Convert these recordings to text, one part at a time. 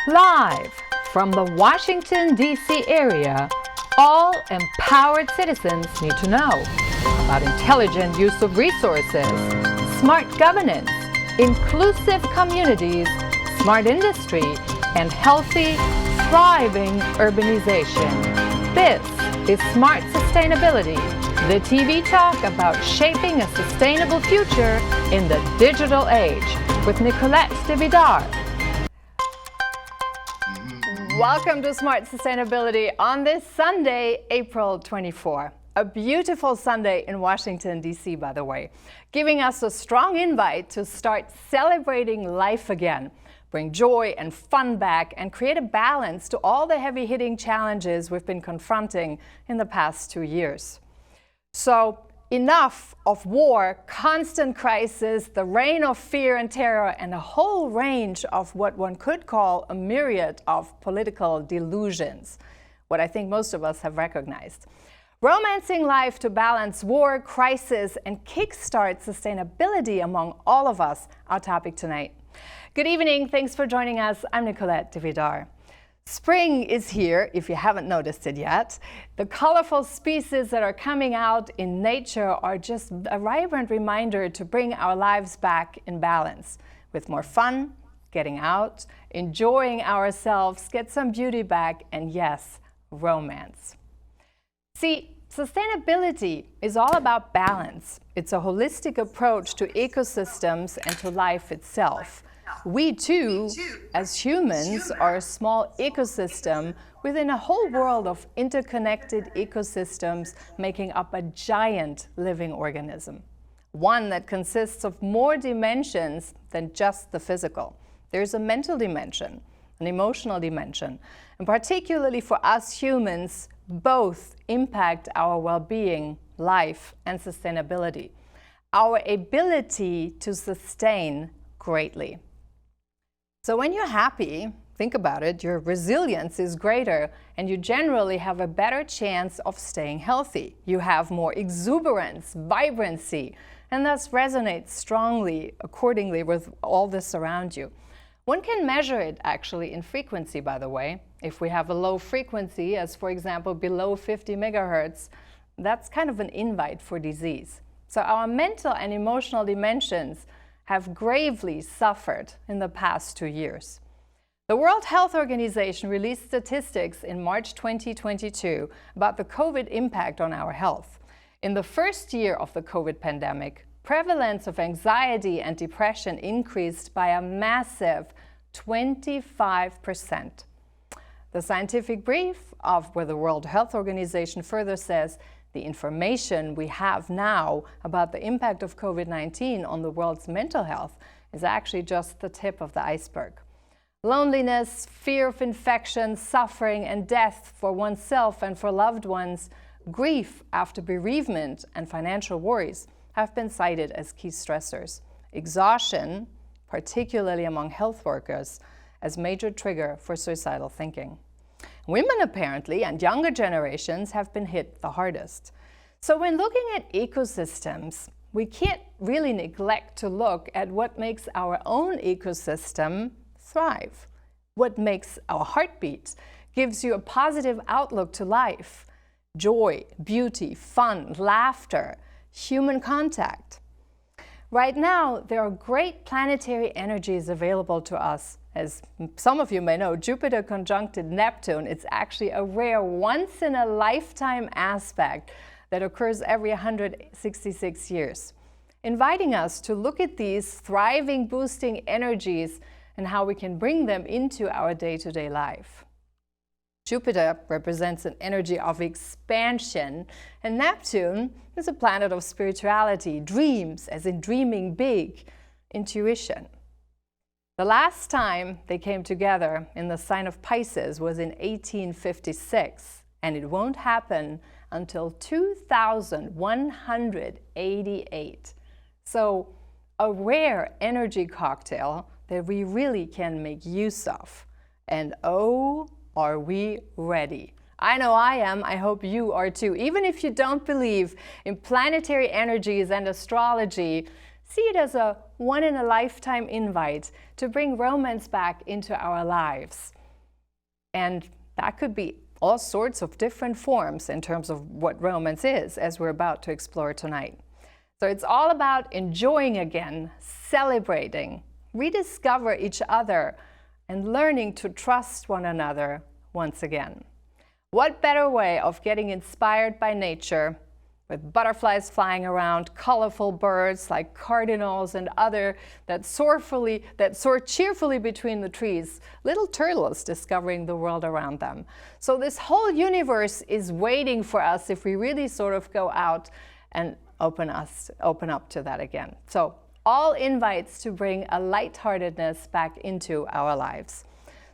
Live from the Washington, D.C. area, all empowered citizens need to know about intelligent use of resources, smart governance, inclusive communities, smart industry, and healthy, thriving urbanization. This is Smart Sustainability, the TV talk about shaping a sustainable future in the digital age with Nicolette DeVidar. Welcome to Smart Sustainability on this Sunday, April 24. A beautiful Sunday in Washington, D.C., by the way, giving us a strong invite to start celebrating life again, bring joy and fun back, and create a balance to all the heavy-hitting challenges we've been confronting in the past 2 years. So, enough of war, constant crisis, the reign of fear and terror, and a whole range of what one could call a myriad of political delusions, what I think most of us have recognized. Romancing life to balance war, crisis, and kickstart sustainability among all of us, our topic tonight. Good evening, thanks for joining us. I'm Nicolette DeVidar. Spring is here, if you haven't noticed it yet. The colorful species that are coming out in nature are just a vibrant reminder to bring our lives back in balance, with more fun, getting out, enjoying ourselves, get some beauty back, and yes, romance. See, sustainability is all about balance. It's a holistic approach to ecosystems and to life itself. We too, as humans, are a small ecosystem within a whole world of interconnected ecosystems making up a giant living organism. One that consists of more dimensions than just the physical. There's a mental dimension, an emotional dimension, and particularly for us humans, both impact our well-being, life, and sustainability. Our ability to sustain greatly. So when you're happy, think about it, your resilience is greater and you generally have a better chance of staying healthy. You have more exuberance, vibrancy, and thus resonate strongly accordingly with all this around you. One can measure it actually in frequency, by the way. If we have a low frequency, as for example below 50 megahertz, that's kind of an invite for disease. So our mental and emotional dimensions have gravely suffered in the past 2 years. The World Health Organization released statistics in March 2022 about the COVID impact on our health. In the first year of the COVID pandemic, prevalence of anxiety and depression increased by a massive 25%. The scientific brief of where the World Health Organization further says the information we have now about the impact of COVID-19 on the world's mental health is actually just the tip of the iceberg. Loneliness, fear of infection, suffering, and death for oneself and for loved ones, grief after bereavement, and financial worries have been cited as key stressors. Exhaustion, particularly among health workers, as major trigger for suicidal thinking. Women apparently, and younger generations, have been hit the hardest. So when looking at ecosystems, we can't really neglect to look at what makes our own ecosystem thrive. What makes our heart beat, gives you a positive outlook to life. Joy, beauty, fun, laughter, human contact. Right now, there are great planetary energies available to us. As some of you may know, Jupiter conjuncted Neptune, it's actually a rare once-in-a-lifetime aspect that occurs every 166 years, inviting us to look at these thriving, boosting energies and how we can bring them into our day-to-day life. Jupiter represents an energy of expansion, and Neptune is a planet of spirituality, dreams, as in dreaming big, intuition. The last time they came together in the sign of Pisces was in 1856, and it won't happen until 2188. So a rare energy cocktail that we really can make use of. And oh, are we ready? I know I am. I hope you are too. Even if you don't believe in planetary energies and astrology, see it as a one-in-a-lifetime invite to bring romance back into our lives. And that could be all sorts of different forms in terms of what romance is, as we're about to explore tonight. So it's all about enjoying again, celebrating, rediscover each other, and learning to trust one another once again. What better way of getting inspired by nature, with butterflies flying around, colorful birds like cardinals and other that soar cheerfully between the trees, little turtles discovering the world around them. So this whole universe is waiting for us if we really sort of go out and open up to that again. So all invites to bring a lightheartedness back into our lives.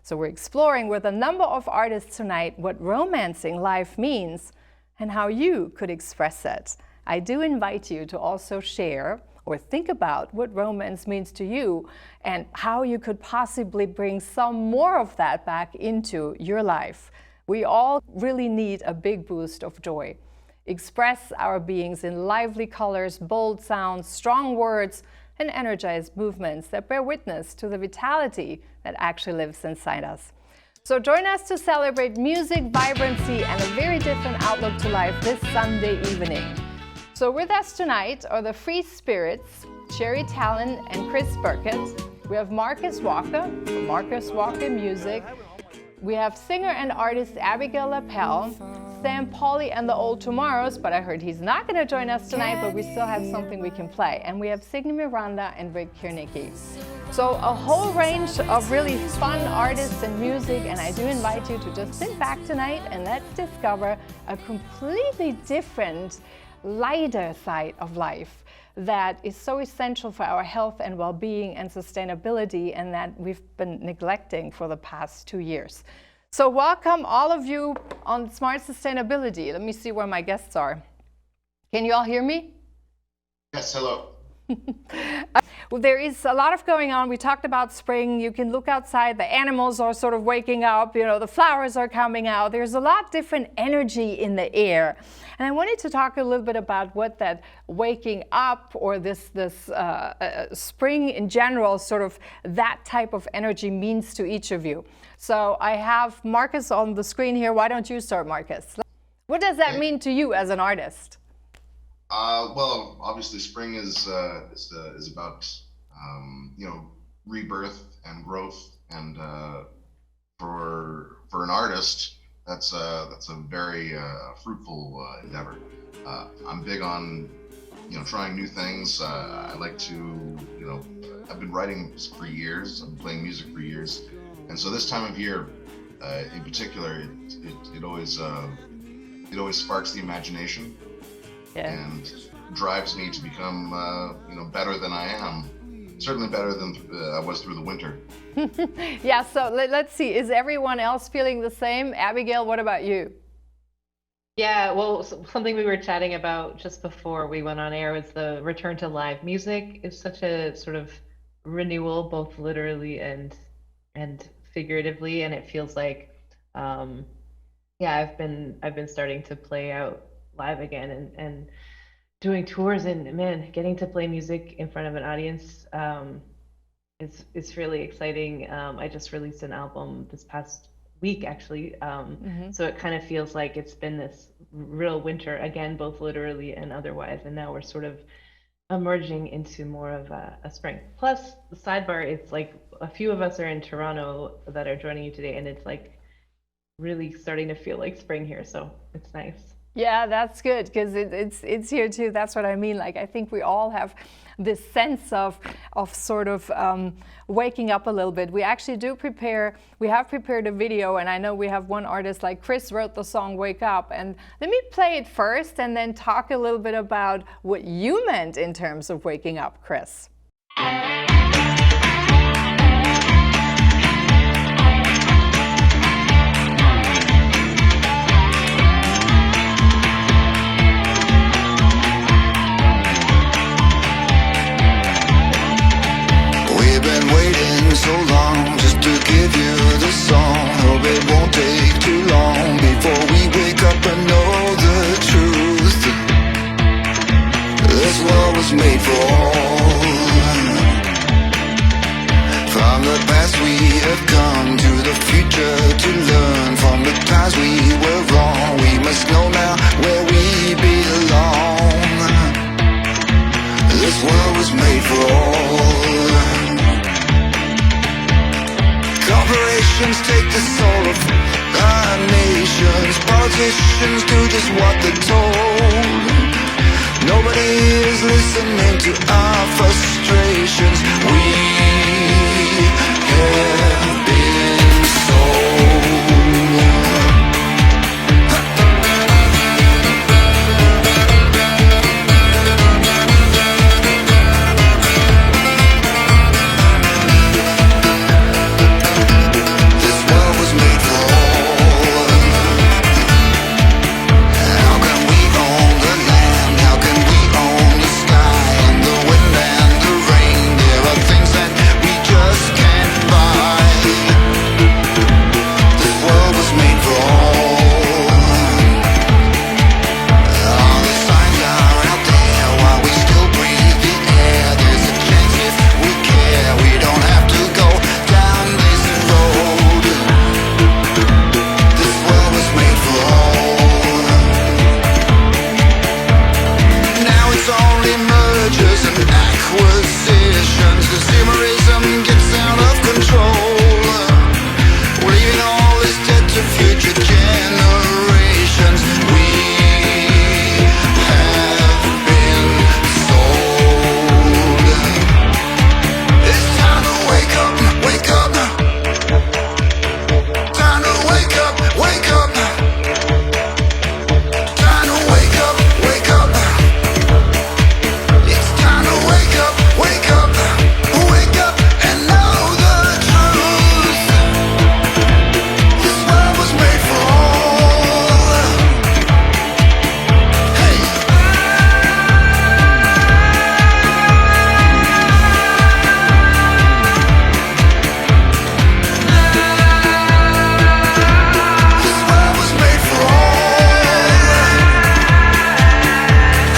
So we're exploring with a number of artists tonight what romancing life means and how you could express it. I do invite you to also share or think about what romance means to you and how you could possibly bring some more of that back into your life. We all really need a big boost of joy. Express our beings in lively colors, bold sounds, strong words, and energized movements that bear witness to the vitality that actually lives inside us. So join us to celebrate music, vibrancy, and a very different outlook to life this Sunday evening. So with us tonight are the Free Spirits, Shari Talon and Chris Burkett. We have Marcus Walker, from Marcus Walker Music. We have singer and artist Abigail Lapel, Sam Pauly and the Old Tomorrows, but I heard he's not going to join us tonight, but we still have something we can play. And we have Signe Miranda and Rick Kiernicki. So a whole range of really fun artists and music, and I do invite you to just sit back tonight and let's discover a completely different, lighter side of life that is so essential for our health and well-being and sustainability, and that we've been neglecting for the past 2 years. So welcome all of you on Smart Sustainability. Let me see where my guests are. Can you all hear me? Yes, hello. Well, there is a lot of going on. We talked about spring. You can look outside. The animals are sort of waking up. You know, the flowers are coming out. There's a lot of different energy in the air. And I wanted to talk a little bit about what that waking up or this spring in general, sort of that type of energy means to each of you. So I have Marcus on the screen here. Why don't you start, Marcus? What does that mean to you as an artist? Well, obviously, spring is about rebirth and growth, and for an artist, that's a very fruitful endeavor. I'm big on trying new things. I like to I've been writing for years. I've been playing music for years, and so this time of year, in particular, it always sparks the imagination. Yeah. And drives me to become, better than I am. Certainly better than I was through the winter. Yeah, so let's see. Is everyone else feeling the same? Abigail, what about you? Yeah, well, something we were chatting about just before we went on air was the return to live music is such a sort of renewal, both literally and figuratively, and it feels like, I've been starting to play out live again and doing tours, and man, getting to play music in front of an audience is really exciting. I just released an album this past week actually, so it kind of feels like it's been this real winter again, both literally and otherwise, and now we're sort of emerging into more of a spring. Plus, the sidebar, it's like a few of us are in Toronto that are joining you today, and it's like really starting to feel like spring here, so it's nice. Yeah, that's good, because it's here too. That's what I mean. Like, I think we all have this sense of sort of waking up a little bit. We actually we have prepared a video, and I know we have one artist, like Chris wrote the song Wake Up, and let me play it first and then talk a little bit about what you meant in terms of waking up, Chris. So long just to give you this song. Hope it won't take too long before we wake up and know the truth. This world was made for all. future to learn from the times we were wrong. We must know now where we belong. This world was made for all. Corporations take the soul of our nations. Politicians do just what they're told. Nobody is listening to our frustrations. We have been sold. This world was made for all. How can we own the land? How can we own the sky and the wind and the rain? There are things that we just can't buy. This world was made for all. All the signs are out there while we still breathe the air. There's a chance if we care. We don't have to go down this road. This world was made for all. Now it's only mergers and acquisitions. Consumerism gets out of control, leaving all this debt to future generations. We have been sold. It's time to wake up, wake up. Time to wake up, wake up. Time to wake up, wake up. It's time to wake up, wake up. Wake up and know the truth. This world was made for all. Hey. This world was made for all.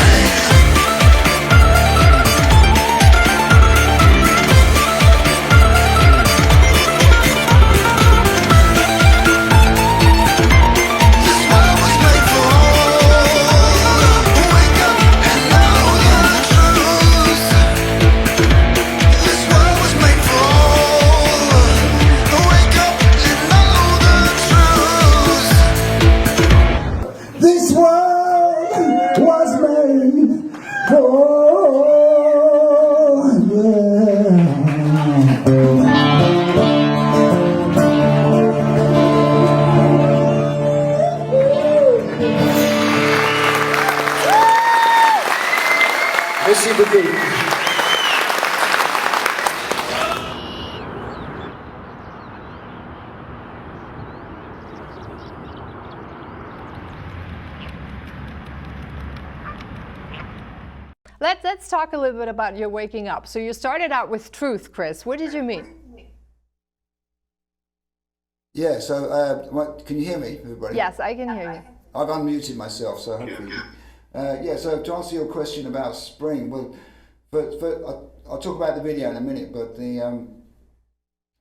Hey. This world was made for all. Wake up and know the truth. This world was made for all. Wake up and know the truth. This world was made for Merci beaucoup. Let's talk a little bit about your waking up. So you started out with truth, Chris. What did you mean? Yeah, so can you hear me, everybody? Yes, I can hear you. I've unmuted myself, so hopefully. Yeah, so to answer your question about spring, well, I'll talk about the video in a minute, but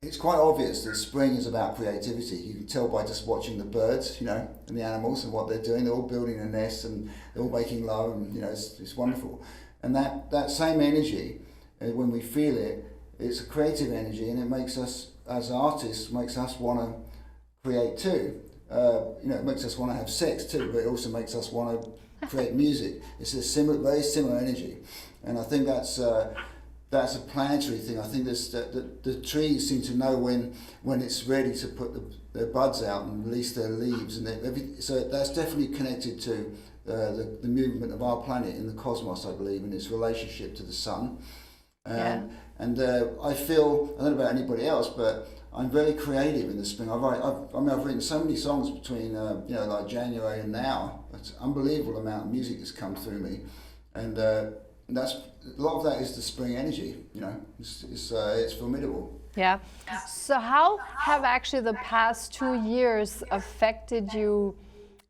it's quite obvious that spring is about creativity. You can tell by just watching the birds, you know, and the animals and what they're doing. They're all building a nest and they're all making love, and you know, it's wonderful. And that same energy, when we feel it, it's a creative energy, and it makes us, as artists, makes us want to create too. You know, it makes us want to have sex too, but it also makes us want to create music. It's a very similar energy, and I think that's a planetary thing. I think the trees seem to know when it's ready to put their buds out and release their leaves, and so that's definitely connected to the movement of our planet in the cosmos, I believe, and its relationship to the sun. And I feel, I don't know about anybody else, but I'm very creative in the spring. I've written so many songs between like January and now. It's an unbelievable amount of music that's come through me, and that's a lot of that is the spring energy. You know, it's formidable. Yeah. So how have actually the past 2 years affected you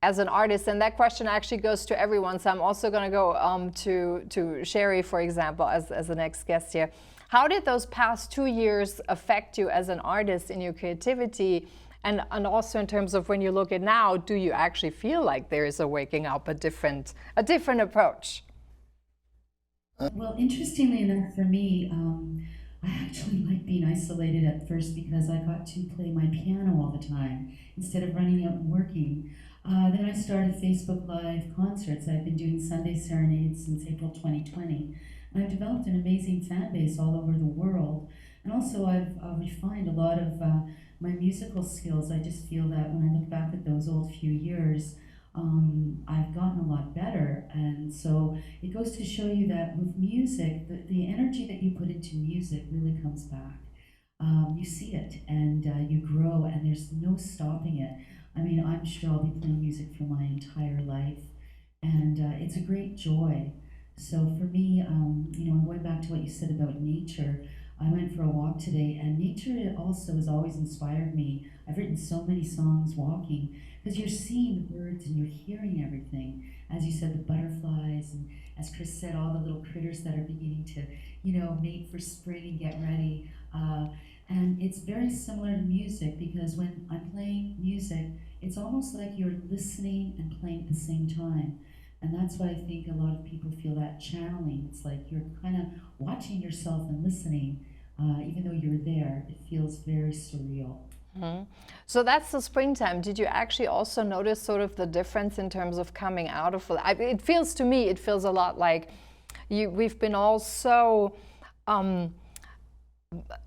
as an artist? And that question actually goes to everyone. So I'm also going to go to Shari, for example, as the next guest here. How did those past 2 years affect you as an artist in your creativity? And also in terms of when you look at now, do you actually feel like there is a waking up, a different approach? Well, interestingly enough for me, I actually like being isolated at first because I got to play my piano all the time instead of running out and working. Then I started Facebook Live concerts. I've been doing Sunday Serenades since April 2020. And I've developed an amazing fan base all over the world. And also I've refined a lot of my musical skills. I just feel that when I look back at those old few years, I've gotten a lot better. And so it goes to show you that with music, the energy that you put into music really comes back. You see it and you grow, and there's no stopping it. I mean, I'm sure I'll be playing music for my entire life, and it's a great joy. So for me, you know, going back to what you said about nature, I went for a walk today, and nature also has always inspired me. I've written so many songs walking, because you're seeing the birds and you're hearing everything. As you said, the butterflies, and as Chris said, all the little critters that are beginning to, you know, mate for spring and get ready. And it's very similar to music, because when I'm playing music, it's almost like you're listening and playing at the same time. And that's why I think a lot of people feel that channeling. It's like you're kind of watching yourself and listening, even though you're there. It feels very surreal. Mm-hmm. So that's the springtime. Did you actually also notice sort of the difference in terms of coming out of it? It feels to me, it feels a lot like we've been all so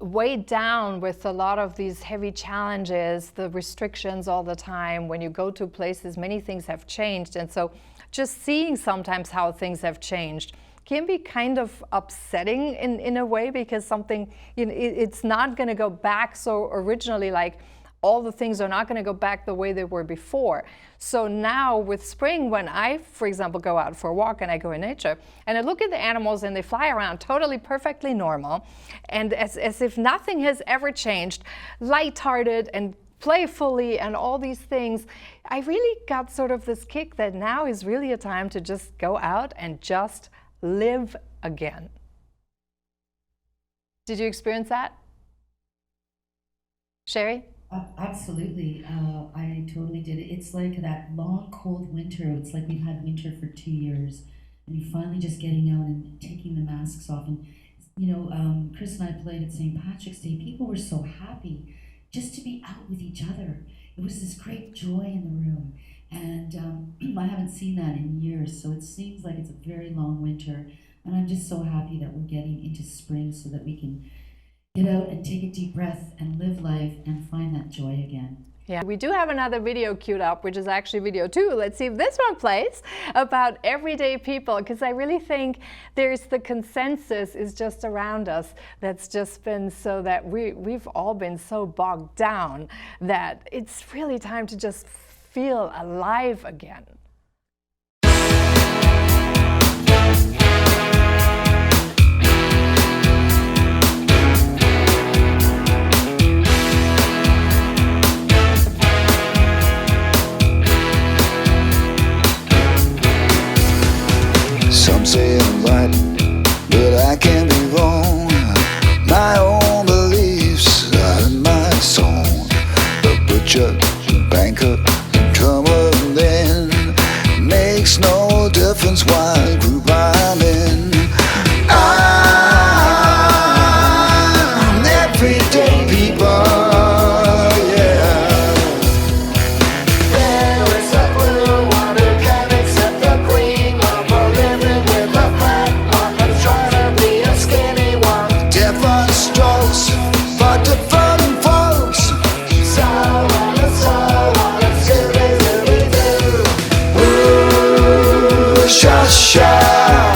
weighed down with a lot of these heavy challenges, the restrictions all the time. When you go to places, many things have changed. And so just seeing sometimes how things have changed can be kind of upsetting in a way, because something, you know, it's not going to go back so originally, like all the things are not going to go back the way they were before. So now with spring, when I, for example, go out for a walk and I go in nature and I look at the animals and they fly around totally perfectly normal, and as if nothing has ever changed, lighthearted and playfully and all these things, I really got sort of this kick that now is really a time to just go out and just live again. Did you experience that, Shari? Absolutely. I totally did it. It's like that long, cold winter. It's like we've had winter for 2 years, and you're finally just getting out and taking the masks off. And, you know, Chris and I played at St. Patrick's Day. People were so happy just to be out with each other. It was this great joy in the room. And I haven't seen that in years, so it seems like it's a very long winter. And I'm just so happy that we're getting into spring so that we can get out and take a deep breath and live life and find that joy again. Yeah, we do have another video queued up, which is actually video 2. Let's see if this one plays, about everyday people, because I really think there's the consensus is just around us that's just been so that we've all been so bogged down that it's really time to just feel alive again. Some say I'm right, but I can't be wrong. My own beliefs are in my song. The butcher, banker, drummer, then makes no difference what group I'm in. I'm everyday people, yeah. There is a blue one who can't accept the cream of a living with a fat one that's trying to be a skinny one. Different strokes for different folks. So on and so on and scooby-dooby-doo. Ooh, sha-sha.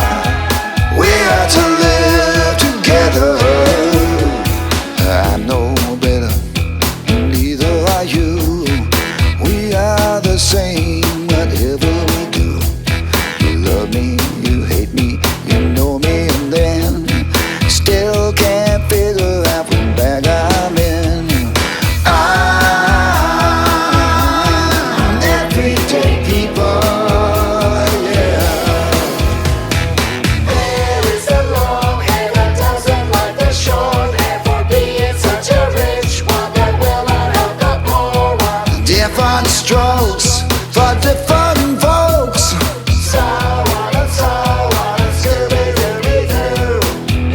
strokes for the fun folks. So what a Scooby-Dooby-Doo.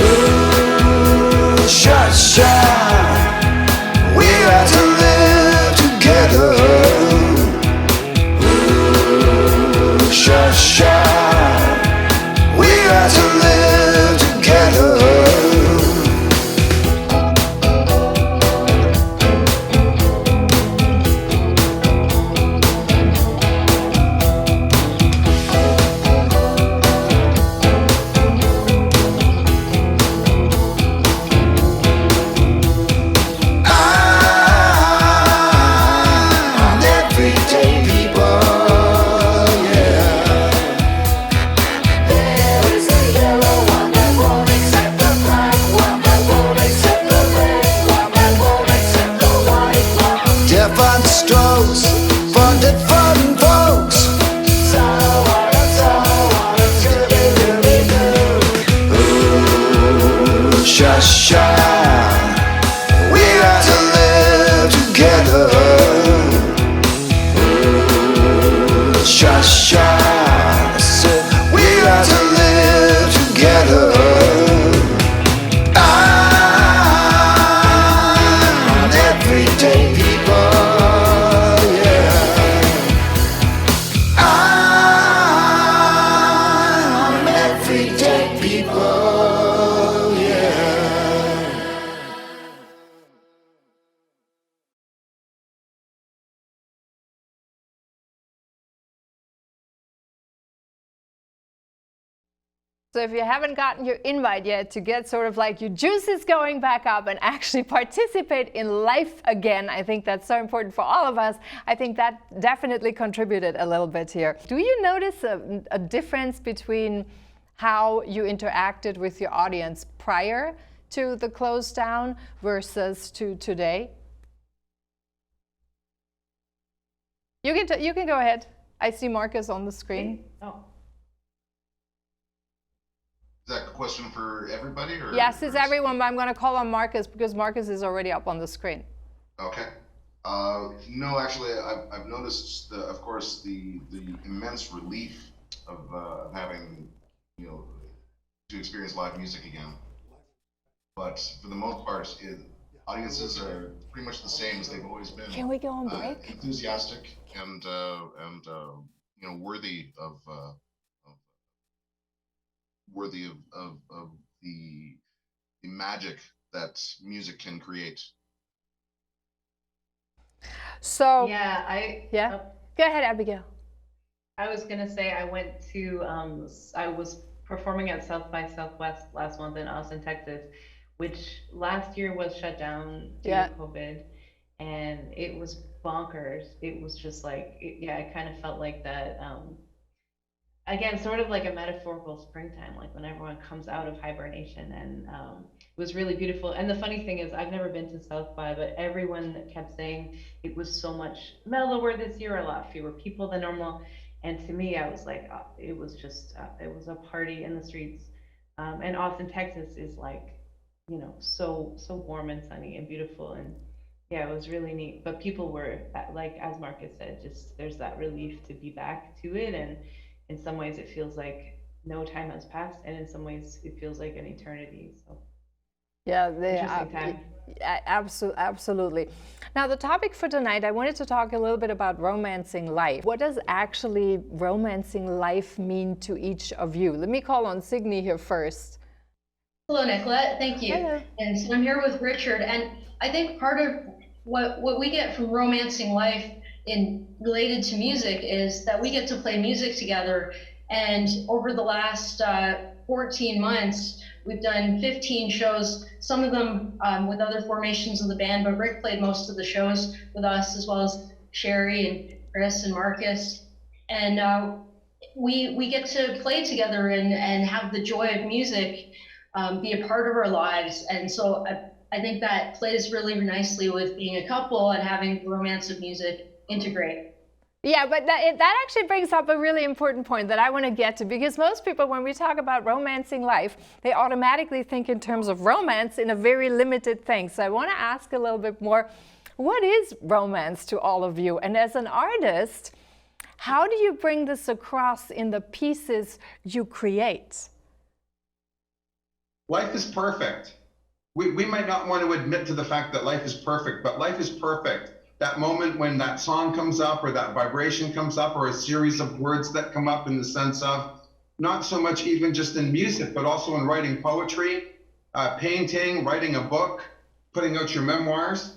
Ooh, sha-sha, we are to live together. Ooh, sha-sha, we are to live together. Different strokes for different folks. So what a Scooby-Dooby-Doo. Ooh, sha-sha, we are to live together. Ooh, sha-sha, I said we are to live together. I'm everyday people, yeah. I'm everyday people, yeah. So if you haven't gotten your invite yet to get sort of like your juices going back up and actually participate in life again, I think that's so important for all of us. I think that definitely contributed a little bit here. Do you notice a difference between how you interacted with your audience prior to the close down versus to today? You can go ahead. I see Marcus on the screen. Oh. Is that a question for everybody? Or Yes, it's or- everyone, but I'm going to call on Marcus because Marcus is already up on the screen. Okay. No, actually, I've noticed, of course, the immense relief of having, to experience live music again. But for the most part, audiences are pretty much the same as they've always been. Can we go on break? Enthusiastic and worthy of the magic that music can create. So Yeah, go ahead, Abigail. I was gonna say I went to I was performing at South by Southwest last month in Austin, Texas, which last year was shut down due to COVID, and it was bonkers. It was just like it kind of felt like that. Again, sort of like a metaphorical springtime, like when everyone comes out of hibernation, and it was really beautiful. And the funny thing is, I've never been to South by, but everyone kept saying it was so much mellower this year, a lot fewer people than normal. And to me, I was like, it was just, it was a party in the streets. And Austin, Texas is like, so warm and sunny and beautiful. And yeah, it was really neat. But people were, like, as Marcus said, just there's that relief to be back to it. And in some ways it feels like no time has passed, and in some ways it feels like an eternity. So yeah, interesting time. Absolutely. Now the topic for tonight, I wanted to talk a little bit about romancing life. What does actually romancing life mean to each of you? Let me call on Signe here first. Hello, Nicolette. Thank you. Hello. And so I'm here with Richard, and I think part of what we get from romancing life in related to music is that we get to play music together. And over the last 14 months, we've done 15 shows, some of them with other formations of the band, but Rick played most of the shows with us, as well as Shari and Chris and Marcus. And we get to play together and have the joy of music be a part of our lives. And so I think that plays really nicely with being a couple and having the romance of music integrate. Yeah, but that actually brings up a really important point that I want to get to, because most people, when we talk about romancing life, they automatically think in terms of romance in a very limited thing. So I want to ask a little bit more, What is romance to all of you? And as an artist, how do you bring this across in the pieces you create? Life is perfect. We might not want to admit to the fact that life is perfect, but life is perfect. That moment when that song comes up or that vibration comes up or a series of words that come up in the sense of not so much even just in music, but also in writing poetry, painting, writing a book, putting out your memoirs.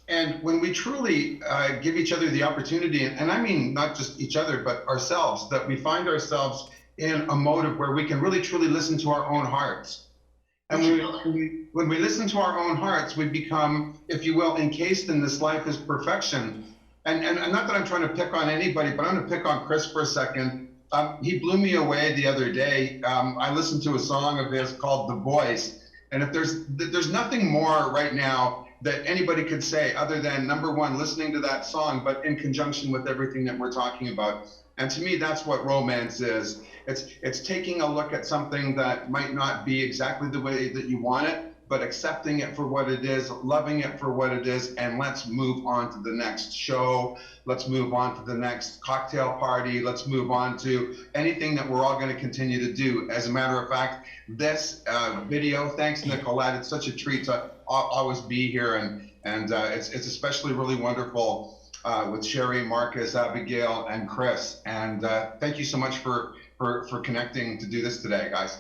And when we truly give each other the opportunity, and I mean not just each other, but ourselves, that we find ourselves in a mode where we can really truly listen to our own hearts. And when we listen to our own hearts, we become, if you will, encased in this life as perfection. And not that I'm trying to pick on anybody, but I'm going to pick on Chris for a second. He blew me away the other day. I listened to a song of his called The Voice. And if there's nothing more right now that anybody could say other than, number one, listening to that song, but in conjunction with everything that we're talking about. And to me, that's what romance is. It's taking a look at something that might not be exactly the way that you want it, but accepting it for what it is, loving it for what it is, and let's move on to the next show. Let's move on to the next cocktail party. Let's move on to anything that we're all going to continue to do. As a matter of fact, this video, thanks Nicolette, it's such a treat to always be here, and it's especially really wonderful with Shari, Marcus, Abigail, and Chris. And thank you so much for connecting to do this today, guys.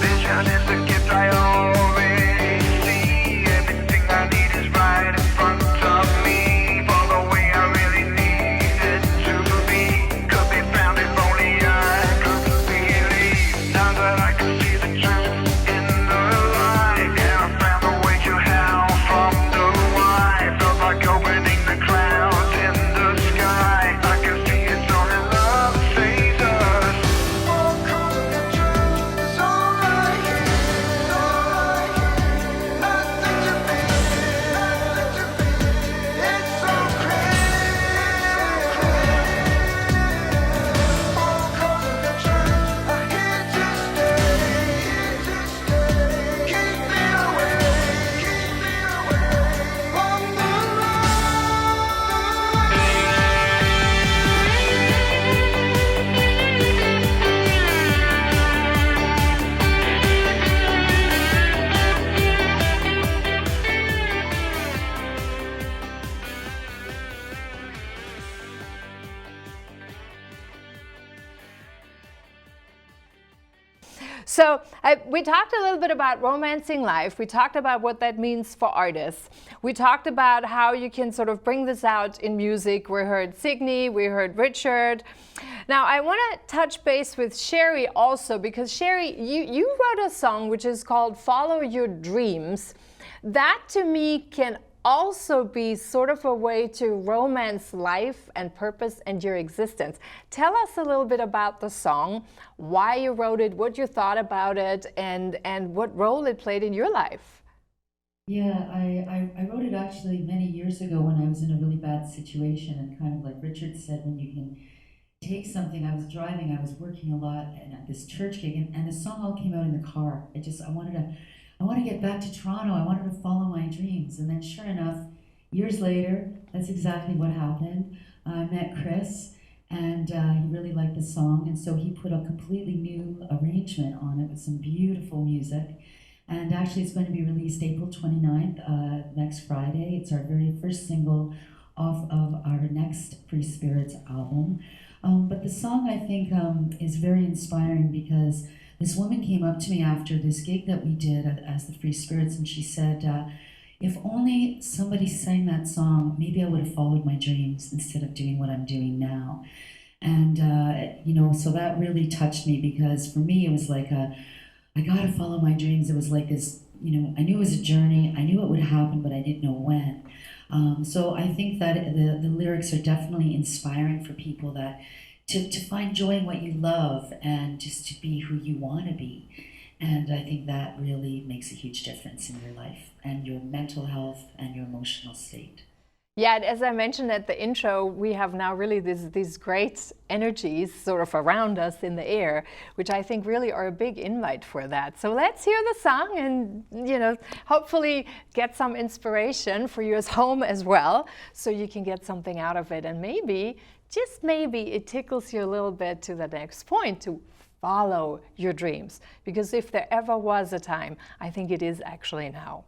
Vision is the gift I already see. Everything I So we talked a little bit about romancing life. We talked about what that means for artists. We talked about how you can sort of bring this out in music. We heard Signe, we heard Richard. Now I want to touch base with Shari also, because Shari, you wrote a song which is called Follow Your Dreams. That to me can also be sort of a way to romance life and purpose and your existence. Tell us a little bit about the song, why you wrote it, what you thought about it, and what role it played in your life. Yeah, I wrote it actually many years ago when I was in a really bad situation, and kind of like Richard said, when you can take something. I was driving, I was working a lot and at this church gig, and the song all came out in the car. I want to get back to Toronto. I wanted to follow my dreams. And then sure enough, years later, that's exactly what happened. I met Chris, and he really liked the song, and so he put a completely new arrangement on it with some beautiful music. And actually it's going to be released April 29th, next Friday. It's our very first single off of our next Free Spirits album. But the song, I think, is very inspiring, because this woman came up to me after this gig that we did as the Free Spirits, and she said, if only somebody sang that song, maybe I would have followed my dreams instead of doing what I'm doing now. And, so that really touched me, because for me, it was like I got to follow my dreams. It was like this, I knew it was a journey. I knew it would happen, but I didn't know when. So I think that the lyrics are definitely inspiring for people that to find joy in what you love and just to be who you want to be. And I think that really makes a huge difference in your life and your mental health and your emotional state. Yeah, and as I mentioned at the intro, we have now really these great energies sort of around us in the air, which I think really are a big invite for that. So let's hear the song and, hopefully get some inspiration for you at home as well, so you can get something out of it. And maybe, just maybe, it tickles you a little bit to the next point, to follow your dreams. Because if there ever was a time, I think it is actually now.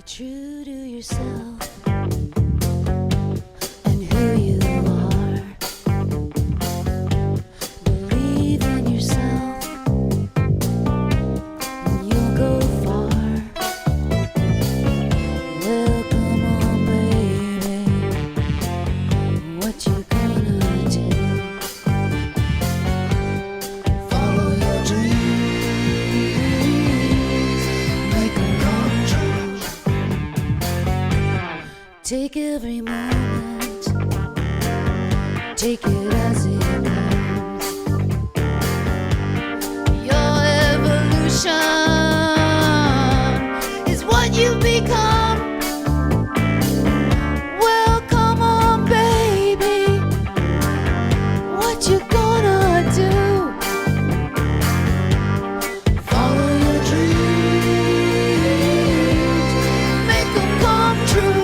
True to yourself and who you are. Believe in yourself and you'll go far. Well, come on, baby, what you gonna do? Follow your dreams, make them come true. Take every moment, take it as it comes. Your evolution is what you become. Well, come on, baby, what you gonna do? Follow your dreams, make them come true.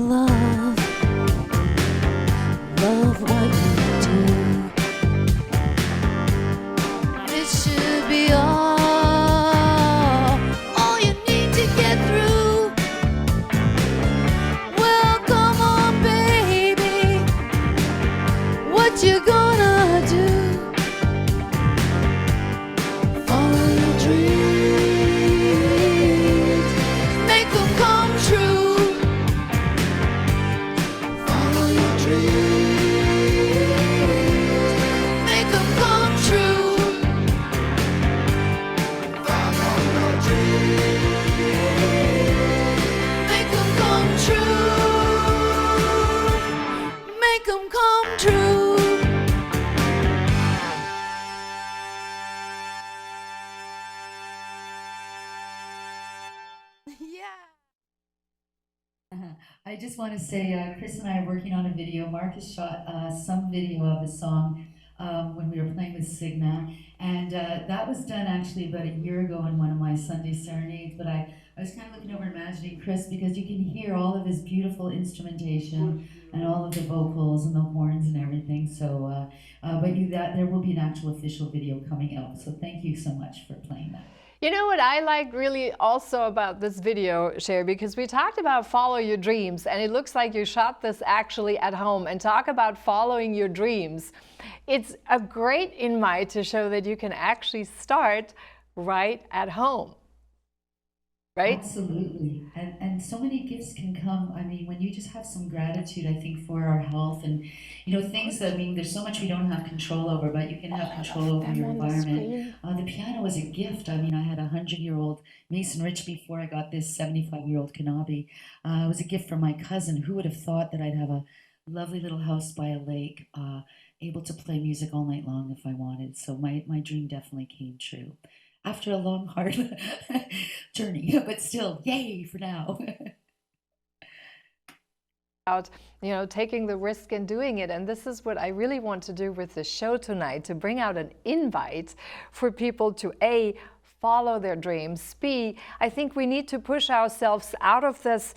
love. Love what you do. It should be all you need to get through. Well, come on, baby. What you gonna do? Follow your dreams, make them come true. Follow your dreams, make them come true. Follow your dreams, make them come true. Make them come true. Yeah. I just want to say, Chris and I are working on a video. Marcus shot some video of the song when we were playing with Signe, and that was done actually about a year ago in one of my Sunday serenades. But I was kind of looking over, imagining Chris, because you can hear all of his beautiful instrumentation and all of the vocals and the horns and everything. So, but there will be an actual official video coming out. So thank you so much for playing that. You know what I like really also about this video, Shari, because we talked about follow your dreams, and it looks like you shot this actually at home, and talk about following your dreams. It's a great invite to show that you can actually start right at home. Right? Absolutely. And so many gifts can come. I mean, when you just have some gratitude, I think, for our health and, things that, there's so much we don't have control over, but you can have control over your environment. The piano was a gift. I had a 100-year-old Mason Rich before I got this 75-year-old Kanabi. It was a gift from my cousin. Who would have thought that I'd have a lovely little house by a lake, able to play music all night long if I wanted. So my dream definitely came true. After a long, hard journey, but still, yay for now. About, taking the risk and doing it. And this is what I really want to do with this show tonight, to bring out an invite for people to A, follow their dreams. B, I think we need to push ourselves out of this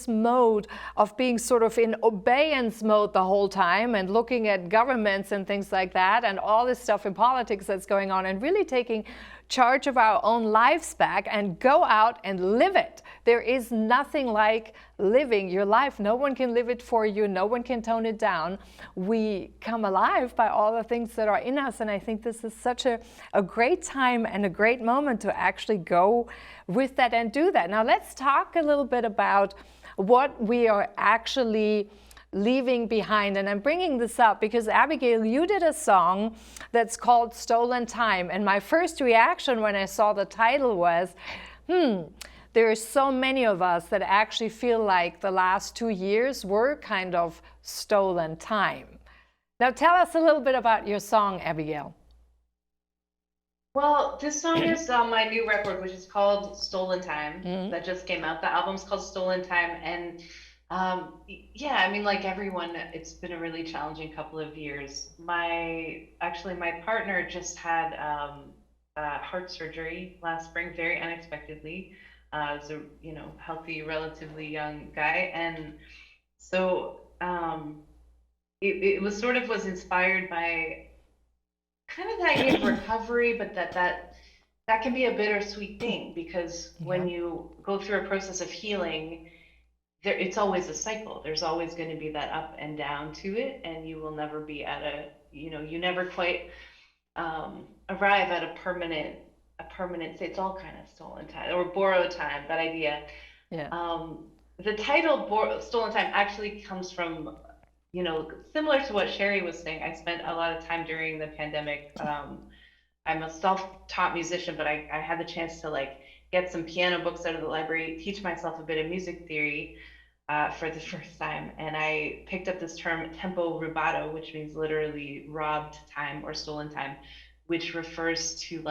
mode of being sort of in obedience mode the whole time and looking at governments and things like that and all this stuff in politics that's going on, and really taking charge of our own lives back and go out and live it. There is nothing like living your life. No one can live it for you. No one can tone it down. We come alive by all the things that are in us. And I think this is such a great time and a great moment to actually go with that and do that. Now let's talk a little bit about what we are actually leaving behind. And I'm bringing this up because, Abigail, you did a song that's called Stolen Time. And my first reaction when I saw the title was, there are so many of us that actually feel like the last 2 years were kind of stolen time. Now tell us a little bit about your song, Abigail. Well, this song is on my new record, which is called Stolen Time, that just came out. The album's called Stolen Time, and yeah, like everyone, it's been a really challenging couple of years. My partner just had heart surgery last spring, very unexpectedly. Was a healthy, relatively young guy, and so it was inspired by kind of the idea of recovery, but that can be a bittersweet thing, because when you go through a process of healing, it's always a cycle. There's always going to be that up and down to it, and you will never be at you never quite arrive at a permanent state. It's all kind of stolen time or borrowed time, that idea. Yeah. The title Stolen Time actually comes from, similar to what Shari was saying. I spent a lot of time during the pandemic. I'm a self-taught musician, but I had the chance to get some piano books out of the library, teach myself a bit of music theory for the first time. And I picked up this term tempo rubato, which means literally robbed time or stolen time, which refers to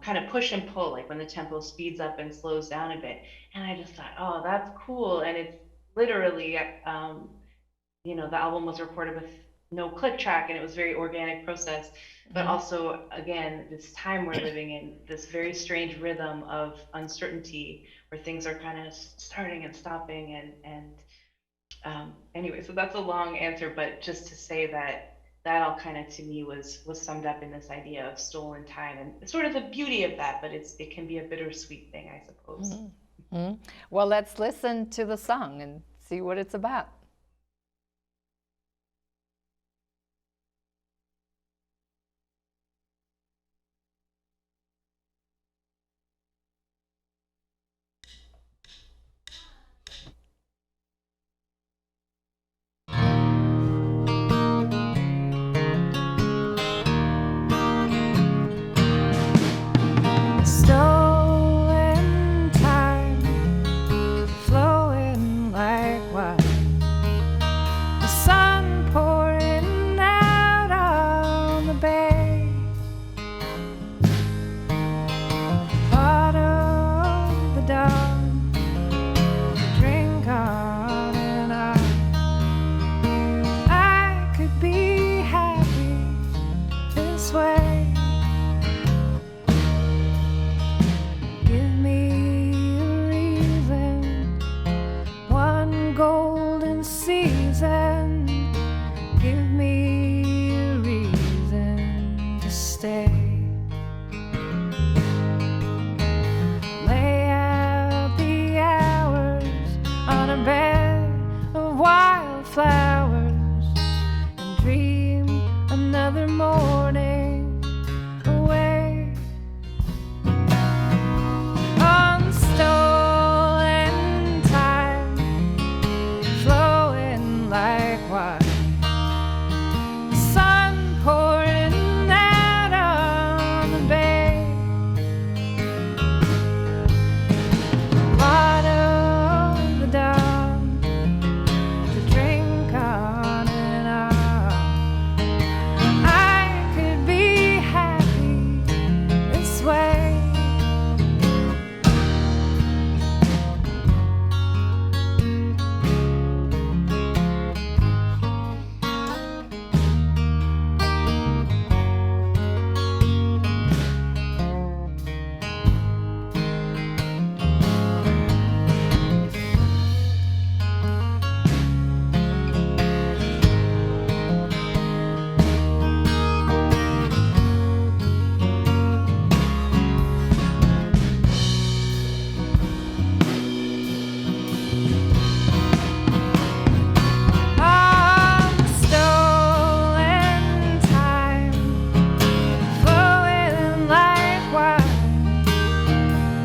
kind of push and pull, like when the tempo speeds up and slows down a bit. And I just thought, oh, that's cool. And it's literally, the album was recorded with no click track, and it was a very organic process. But also, again, this time we're living in, this very strange rhythm of uncertainty where things are kind of starting and stopping. Anyway, so that's a long answer, but just to say that that all kind of to me was summed up in this idea of stolen time and sort of the beauty of that, but it can be a bittersweet thing, I suppose. Well, let's listen to the song and see what it's about. Stolen time, flowing like water. The sun pouring out on the bay. Bottom of the dawn, drink on and on. I could be happy this way. Give me a reason, one golden season. Give me a reason to stay. Lay out the hours on a bed of wildflowers and dream another morning away. On stolen time, flowing like water. The sun pouring out on the bay. Bottom of the dawn, to drink on and on. I could be happy this way. On stolen time, flowing like wine.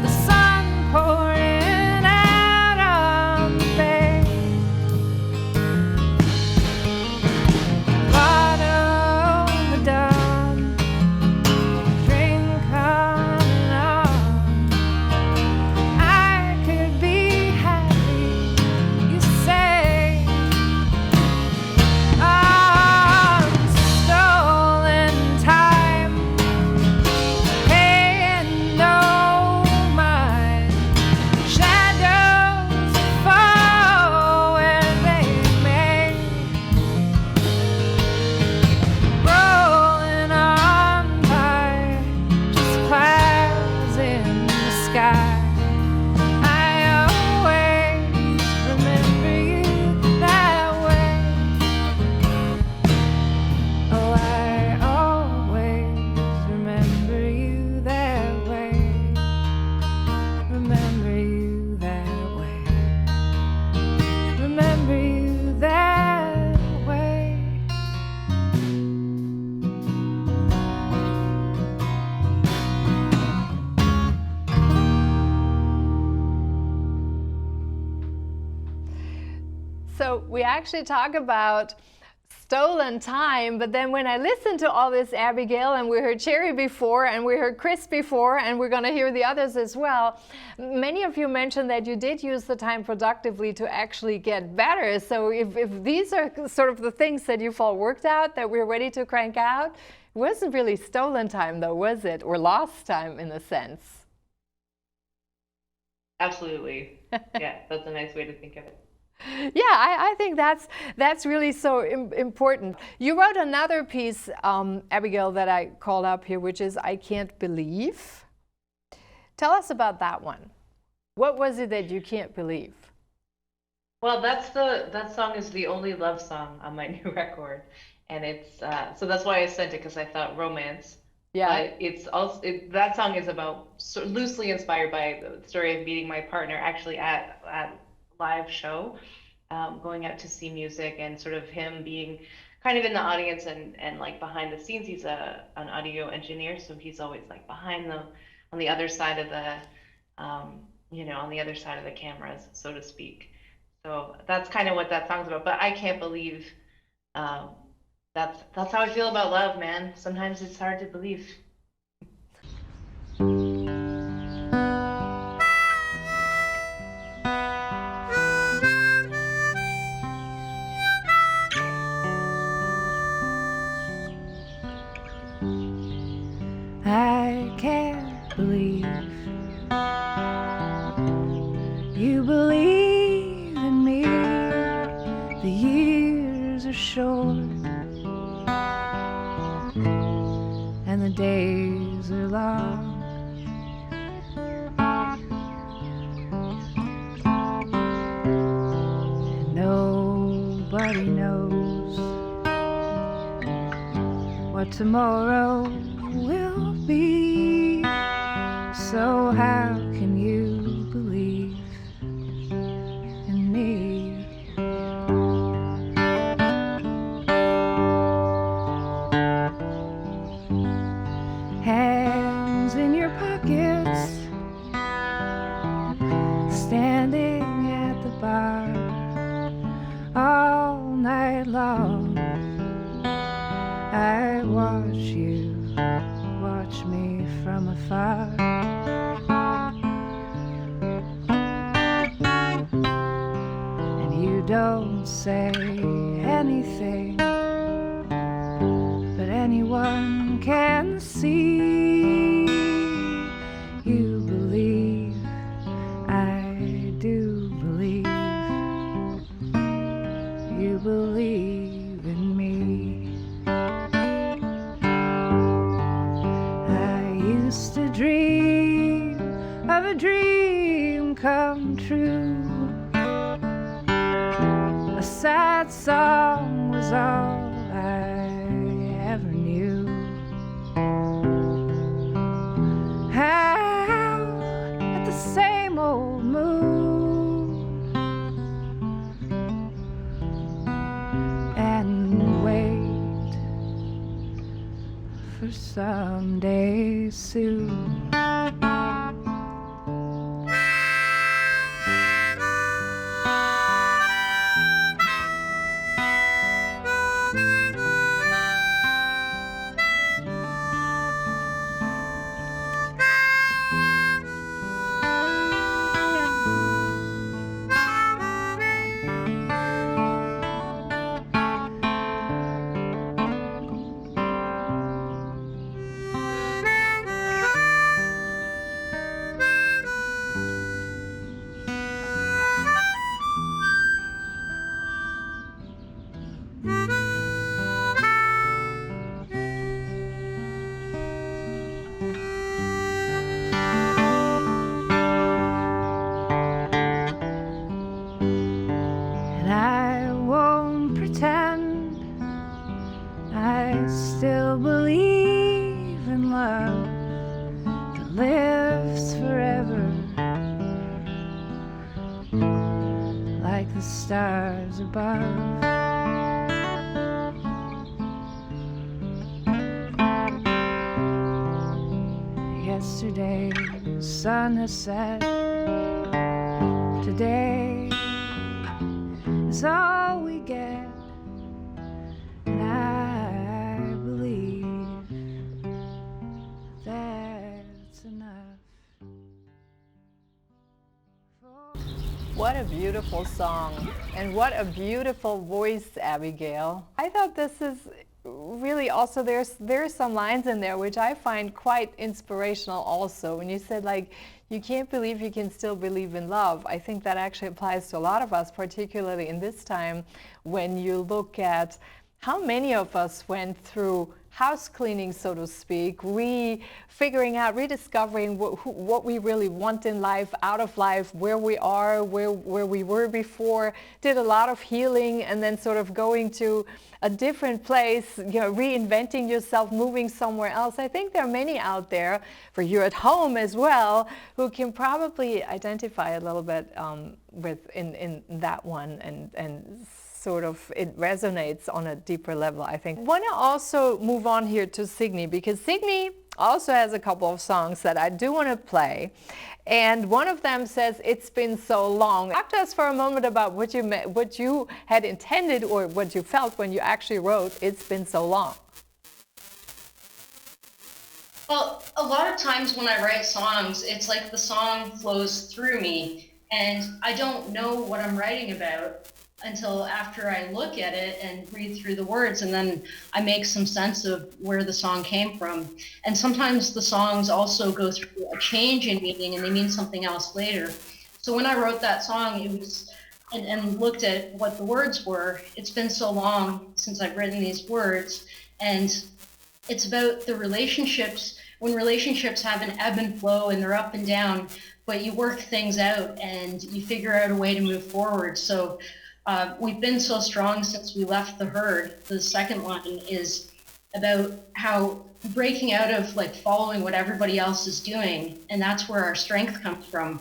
The sun pouring out on the bay. Bottom of the dawn, drink on and on. I could be happy, you say. On stolen time, paying no mind. Shadows fall where they may. Rolling on by, just clouds in the sky. I always remember you that way. Oh, I always remember you that way. Remember you that way. Remember you that way. So we actually talk about stolen time, but then when I listened to all this, Abigail, and we heard Shari before, and we heard Chris before, and we're going to hear the others as well, many of you mentioned that you did use the time productively to actually get better. So if these are sort of the things that you've all worked out, that we're ready to crank out, it wasn't really stolen time though, was it? Or lost time in a sense. Absolutely. Yeah, that's a nice way to think of it. Yeah, I think that's really so important. You wrote another piece, Abigail, that I called up here, which is "I Can't Believe." Tell us about that one. What was it that you can't believe? Well, that song is the only love song on my new record, and it's so that's why I sent it, because I thought romance. Yeah. But it's also that song is about loosely inspired by the story of meeting my partner actually at a live show, going out to see music, and sort of him being kind of in the audience and like behind the scenes. He's an audio engineer, so he's always like behind on the other side of the on the other side of the cameras, so to speak. So that's kind of what that song's about. But I can't believe that's how I feel about love, man. Sometimes it's hard to believe. I can't believe you believe in me. The years are short and the days are long. And nobody knows what tomorrow will be. So how can you believe in me? Hands in your pockets, standing at the bar all night long. I watch you watch me from afar. And you don't say anything, but anyone can see. You believe, I do believe. You believe in me. I used to dream of a dream come true. A sad song was all I ever knew. How at the same old moon and wait for someday soon. And I won't pretend I still believe in love that lives forever, like the stars above. Yesterday the sun has set. Today is all we get, and I believe that's enough. What a beautiful song, and what a beautiful voice, Abigail. I thought this is really also, there's some lines in there which I find quite inspirational also. When you said, like, you can't believe you can still believe in love. I think that actually applies to a lot of us, particularly in this time when you look at how many of us went through house cleaning, so to speak, figuring out, rediscovering what we really want in life, out of life, where we are, where we were before, did a lot of healing, and then sort of going to a different place, reinventing yourself, moving somewhere else. I think there are many out there, for you at home as well, who can probably identify a little bit with in that one, and sort of it resonates on a deeper level, I think. I want to also move on here to Signe, because Signe also has a couple of songs that I do want to play. And one of them says, "It's been so long." Talk to us for a moment about what you had intended or what you felt when you actually wrote "It's been so long." Well, a lot of times when I write songs, it's like the song flows through me, and I don't know what I'm writing about until after I look at it and read through the words, and then I make some sense of where the song came from. And sometimes the songs also go through a change in meaning and they mean something else later. So when I wrote that song, it was and looked at what the words were, it's been so long since I've written these words, and it's about the relationships, when relationships have an ebb and flow and they're up and down, but you work things out and you figure out a way to move forward. So we've been so strong since we left the herd. The second line is about how breaking out of like following what everybody else is doing, and that's where our strength comes from,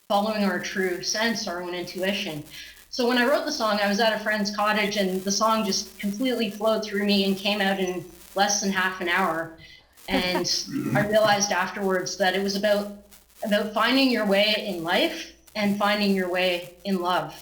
following our true sense, our own intuition. So when I wrote the song, I was at a friend's cottage, and the song just completely flowed through me and came out in less than half an hour. And I realized afterwards that it was about finding your way in life and finding your way in love.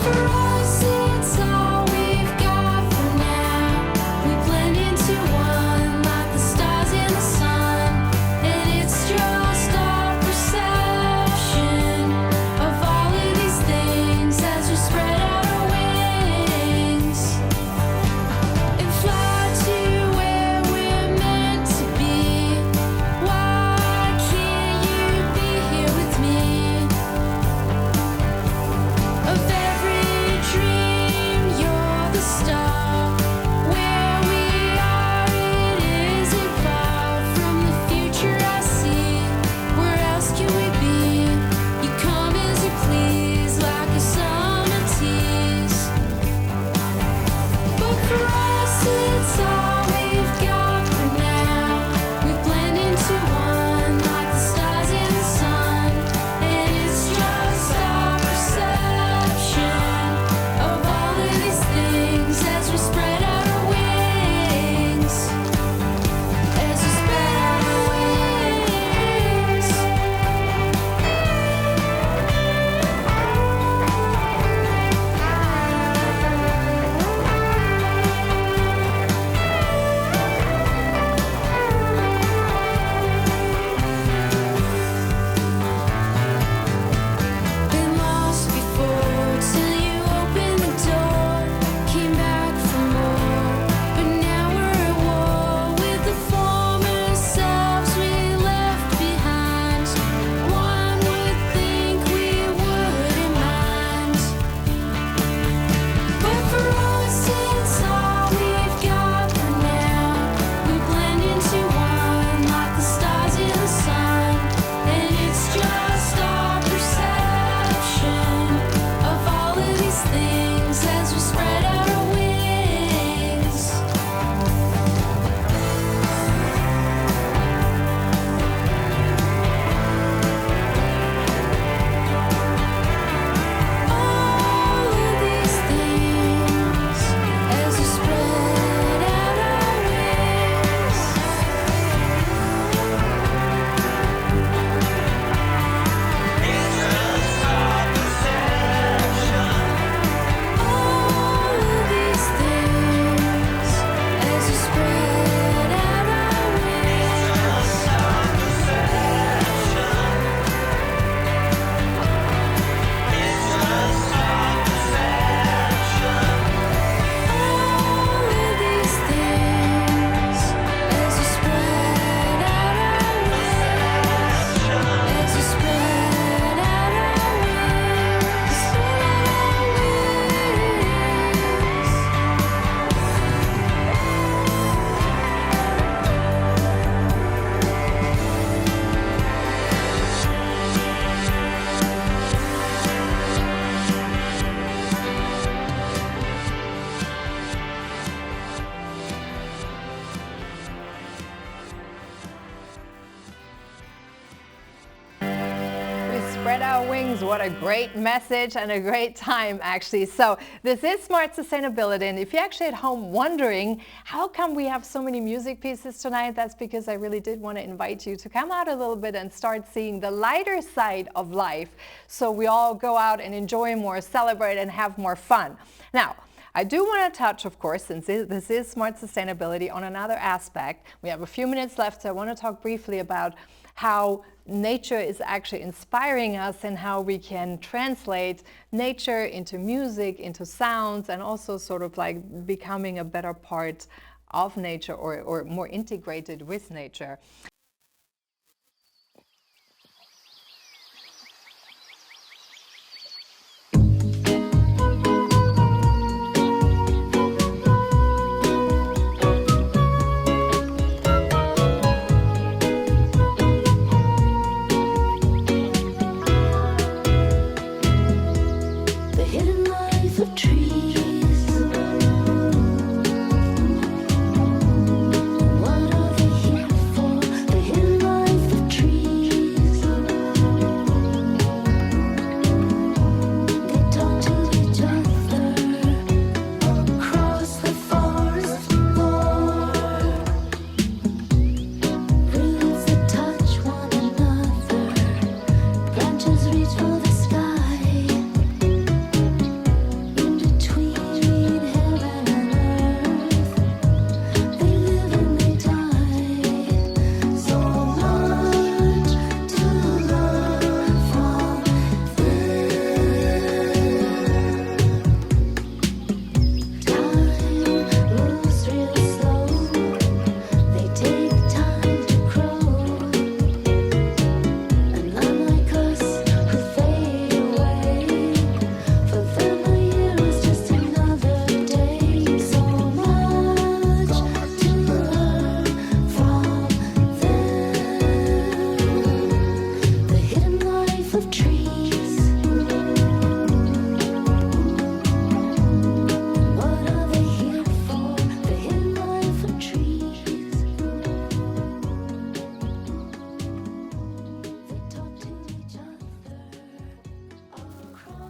For us, it's all we Spread our wings. What a great message and a great time, actually. So this is Smart Sustainability, and if you're actually at home wondering how come we have so many music pieces tonight, that's because I really did want to invite you to come out a little bit and start seeing the lighter side of life, so we all go out and enjoy more, celebrate, and have more fun. Now, I do want to touch, of course, since this is Smart Sustainability, on another aspect. We have a few minutes left, so I want to talk briefly about how nature is actually inspiring us and how we can translate nature into music, into sounds, and also sort of like becoming a better part of nature or more integrated with nature.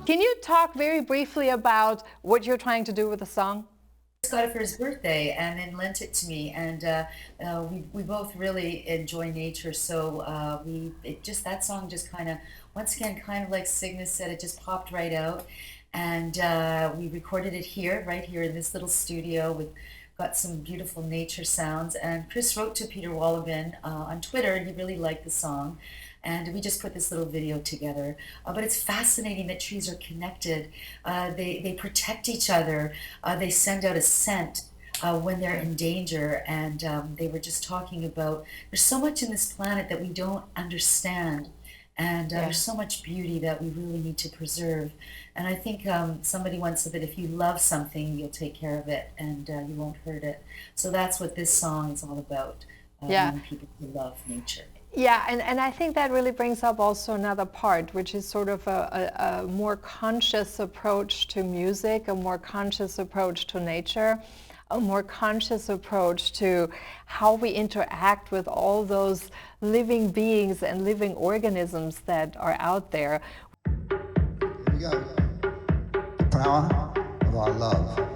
Can you talk very briefly about what you're trying to do with the song? Got it for his birthday and then lent it to me, and we both really enjoy nature, so that song just kind of, once again, kind of like Signe said, it just popped right out, and we recorded it right here in this little studio. We've got some beautiful nature sounds, and Chris wrote to Peter Wolleben on Twitter, and he really liked the song. And we just put this little video together. But it's fascinating that trees are connected. They protect each other. They send out a scent when they're in danger. And they were just talking about, there's so much in this planet that we don't understand. And there's so much beauty that we really need to preserve. And I think somebody once said that if you love something, you'll take care of it and you won't hurt it. So that's what this song is all about. People who love nature. Yeah, and I think that really brings up also another part, which is sort of a more conscious approach to music, a more conscious approach to nature, a more conscious approach to how we interact with all those living beings and living organisms that are out there. Here we go. The power of our love.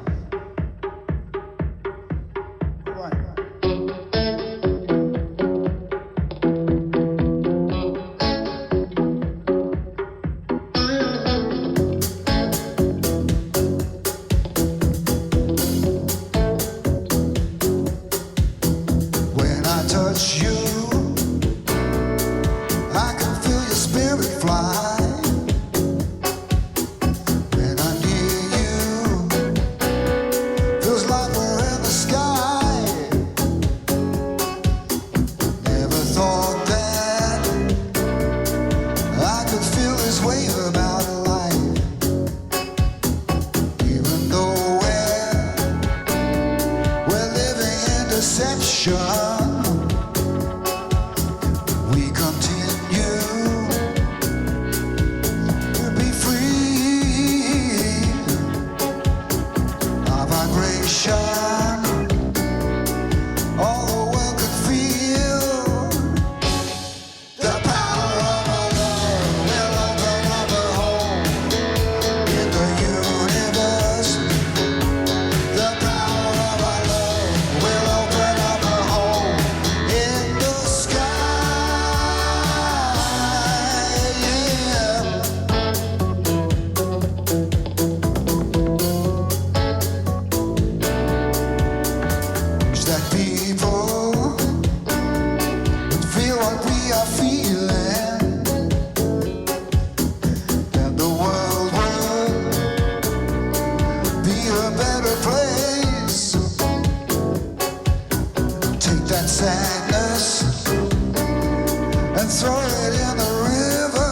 that sadness and throw it in the river.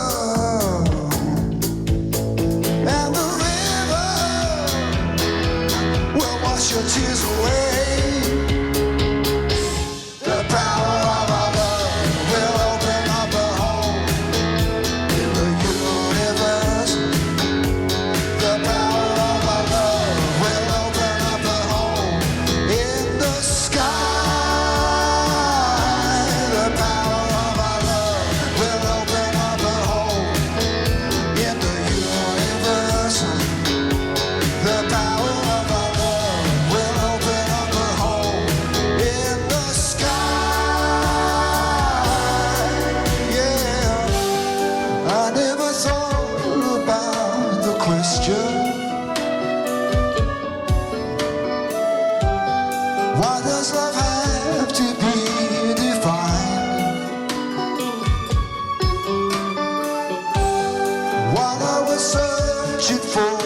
And the river will wash your tears away. The power of our love will open up a hole in the universe. The power of our love will open up a hole in the sky. The power of our love will open up a hole in the universe. The power of our love will open up a hole in the sky. Yeah, I never thought about the question, why does love have to be defined? While I was searching for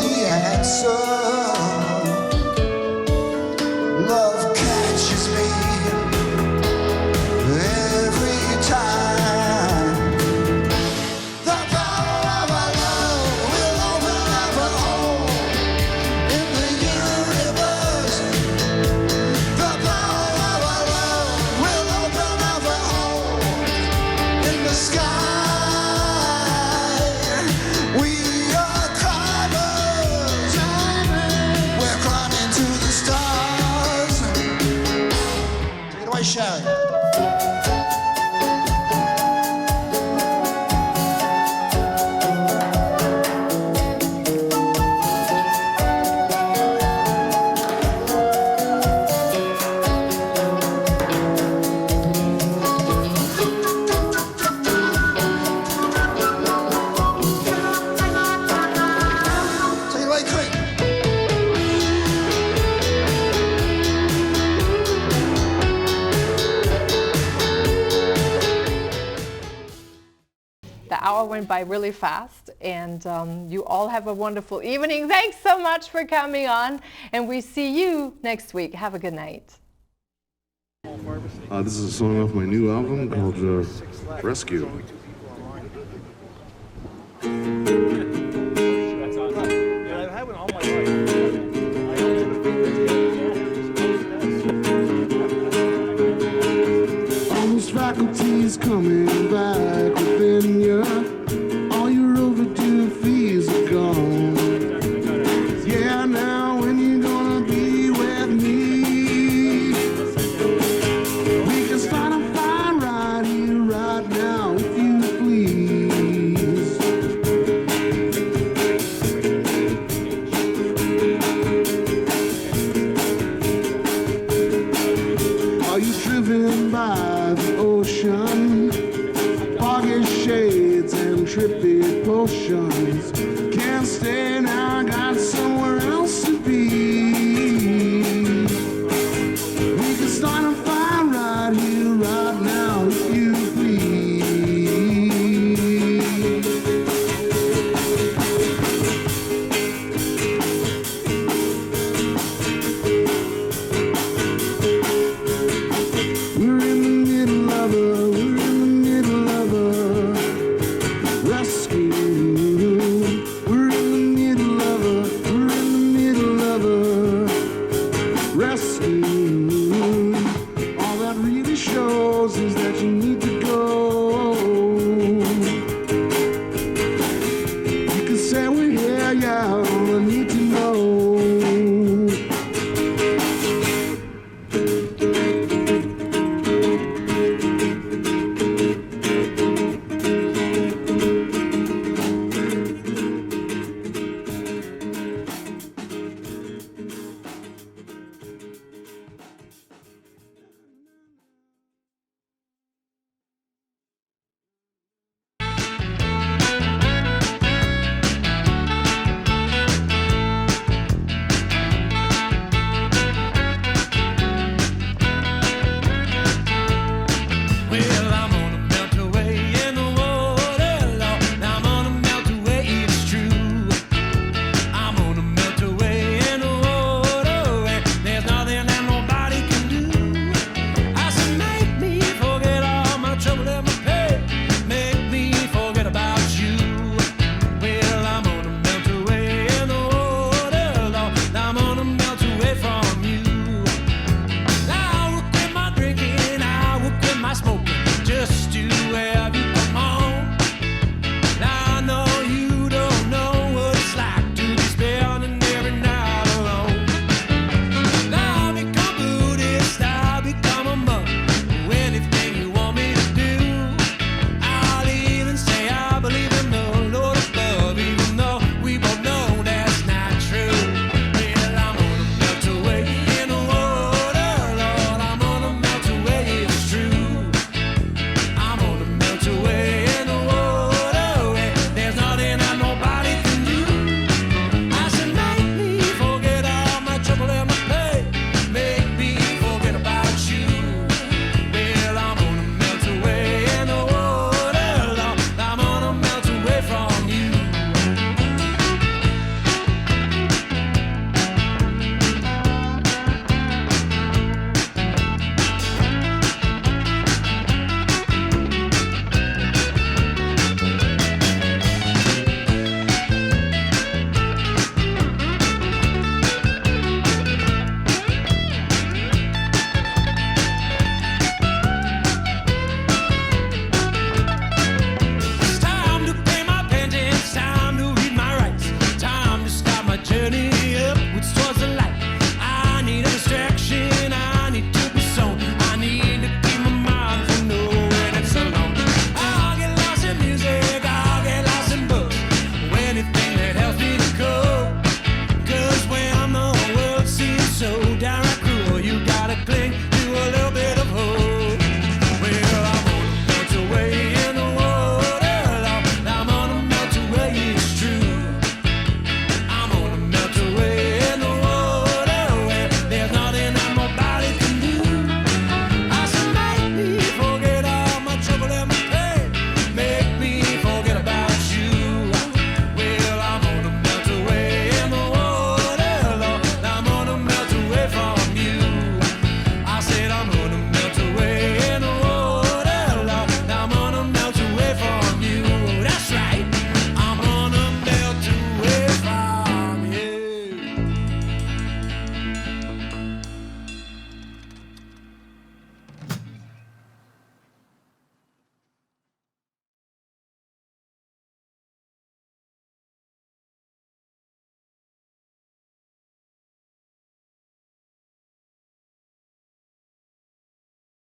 the answer, love catches me every time. The power of our love will open up a hole in the universe. The power of our love will open up a hole in the sky. We are climbers. We're climbing to the stars. Take it away, Shari. Take it away, quick. The hour went by really fast, and you all have a wonderful evening. Thanks so much for coming on, and we see you next week. Have a good night. This is a song off my new album called Rescue. All those faculties coming back within you. All your overdue fees are gone. Yeah, now when you gonna be with me? We can start a fire right here, right now, if you please. Are you driven by the ocean? Foggy shades and trippy potions. Can't stay now, I got somewhere else to be. We can start a fire right here, right now, if you please. We're in the middle of a rescue. We're in the middle of a rescue. All that really shows is that you need to go. You can say we're here, yeah, all I need to know. gotta cling